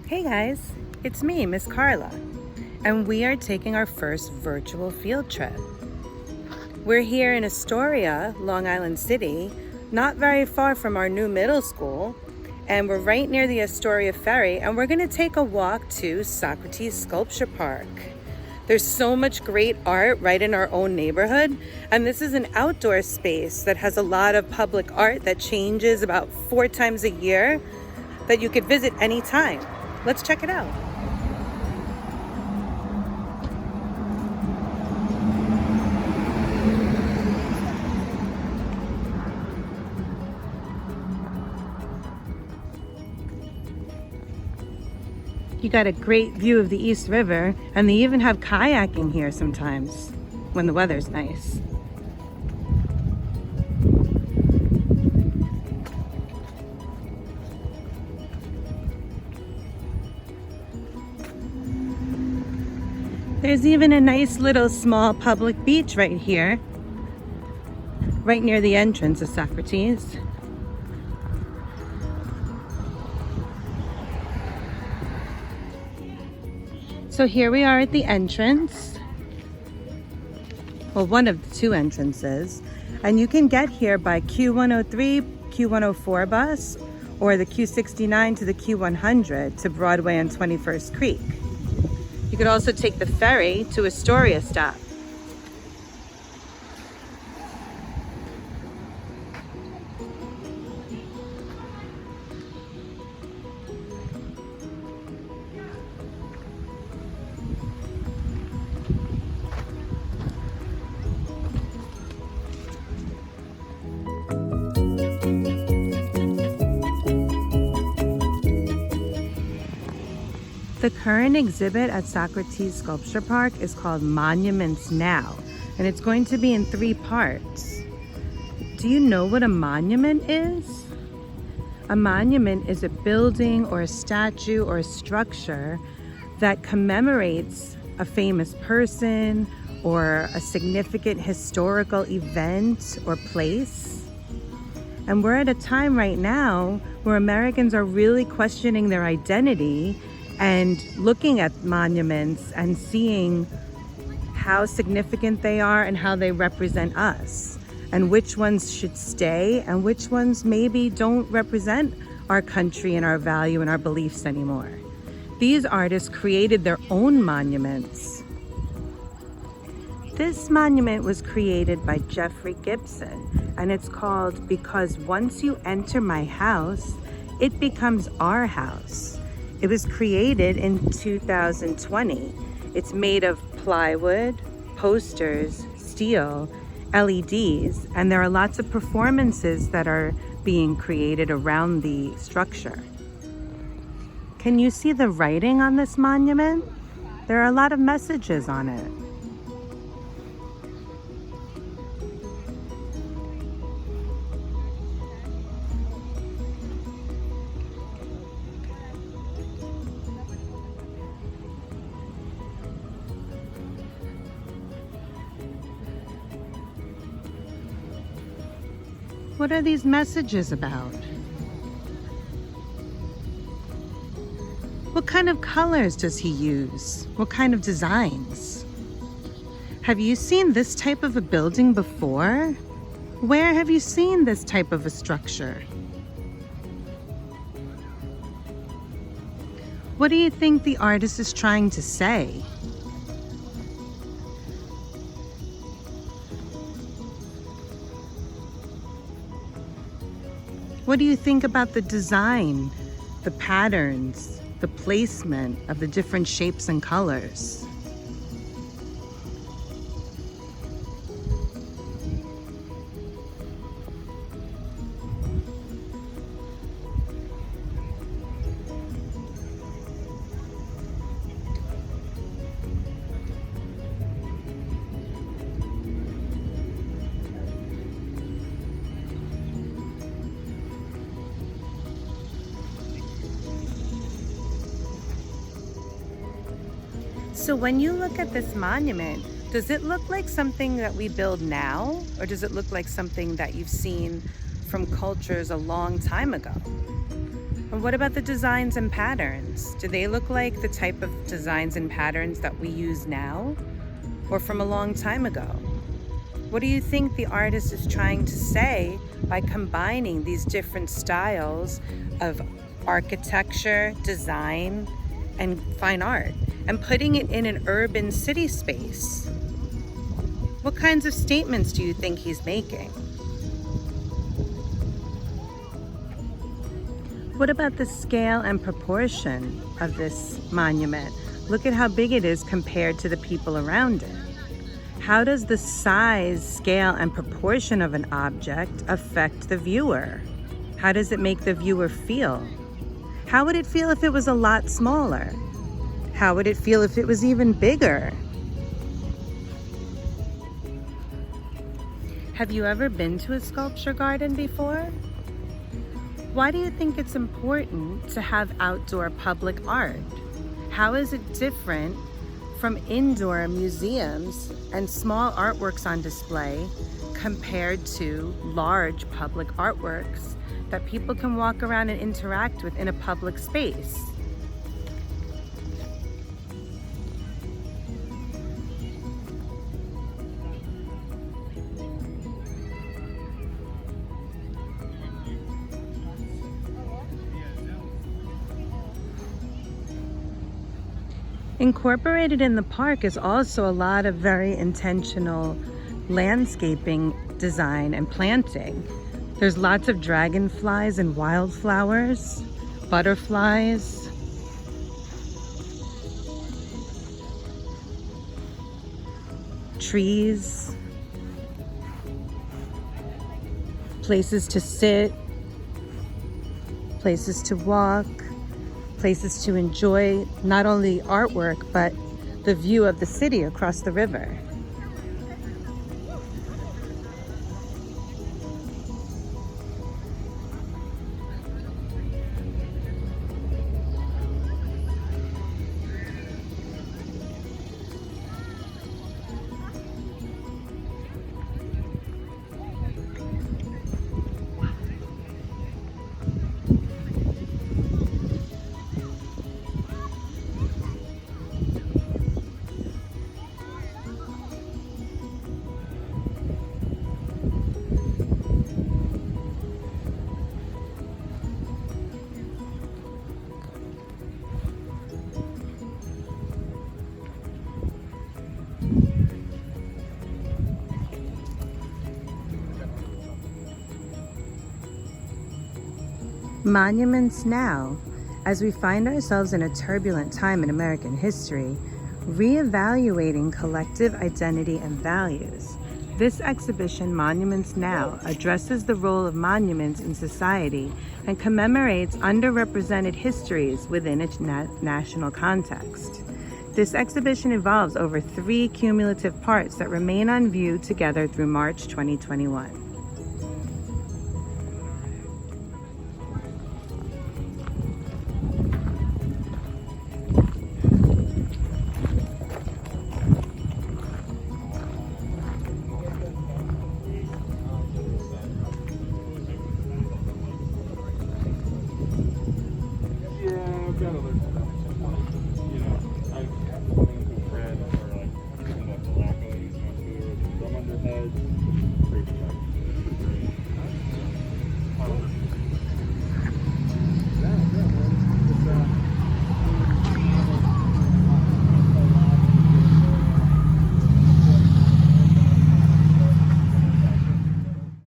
Hey guys, it's me, Miss Carla, and we are taking our first virtual field trip. We're here in Astoria, Long Island City, not very far from our new middle school, and we're right near the Astoria Ferry, and we're gonna take a walk to Socrates Sculpture Park. There's so much great art right in our own neighborhood, and this is an outdoor space that has a lot of public art that changes about 4 times a year that you could visit anytime. Let's check it out. You got a great view of the East River, and they even have kayaking here sometimes when the weather's nice. There's even a nice little small public beach right here, right near the entrance of Socrates. So here we are at the entrance. Well, one of the 2 entrances. And you can get here by Q103, Q104 bus, or the Q69 to the Q100 to Broadway and 21st Creek. You could also take the ferry to Astoria stop. The current exhibit at Socrates Sculpture Park is called Monuments Now, and it's going to be in 3 parts. Do you know what a monument is? A monument is a building or a statue or a structure that commemorates a famous person or a significant historical event or place. And we're at a time right now where Americans are really questioning their identity and looking at monuments and seeing how significant they are and how they represent us, and which ones should stay and which ones maybe don't represent our country and our value and our beliefs anymore. These artists created their own monuments. This monument was created by Jeffrey Gibson, and it's called Because Once You Enter My House, It Becomes Our House. It was created in 2020. It's made of plywood, posters, steel, LEDs, and there are lots of performances that are being created around the structure. Can you see the writing on this monument? There are a lot of messages on it. What are these messages about? What kind of colors does he use? What kind of designs? Have you seen this type of a building before? Where have you seen this type of a structure? What do you think the artist is trying to say? What do you think about the design, the patterns, the placement of the different shapes and colors? So when you look at this monument, does it look like something that we build now? Or does it look like something that you've seen from cultures a long time ago? And what about the designs and patterns? Do they look like the type of designs and patterns that we use now, or from a long time ago? What do you think the artist is trying to say by combining these different styles of architecture, design, and fine art, and putting it in an urban city space? What kinds of statements do you think he's making? What about the scale and proportion of this monument? Look at how big it is compared to the people around it. How does the size, scale, and proportion of an object affect the viewer? How does it make the viewer feel? How would it feel if it was a lot smaller? How would it feel if it was even bigger? Have you ever been to a sculpture garden before? Why do you think it's important to have outdoor public art? How is it different from indoor museums and small artworks on display compared to large public artworks that people can walk around and interact with in a public space? Incorporated in the park is also a lot of very intentional landscaping design and planting. There's lots of dragonflies and wildflowers, butterflies. Trees. Places to sit. Places to walk. Places to enjoy not only artwork, but the view of the city across the river. Monuments now, as we find ourselves in a turbulent time in American history, reevaluating collective identity and values. This exhibition, Monuments Now, addresses the role of monuments in society and commemorates underrepresented histories within its national context. This exhibition involves over 3 cumulative parts that remain on view together through March 2021. Got other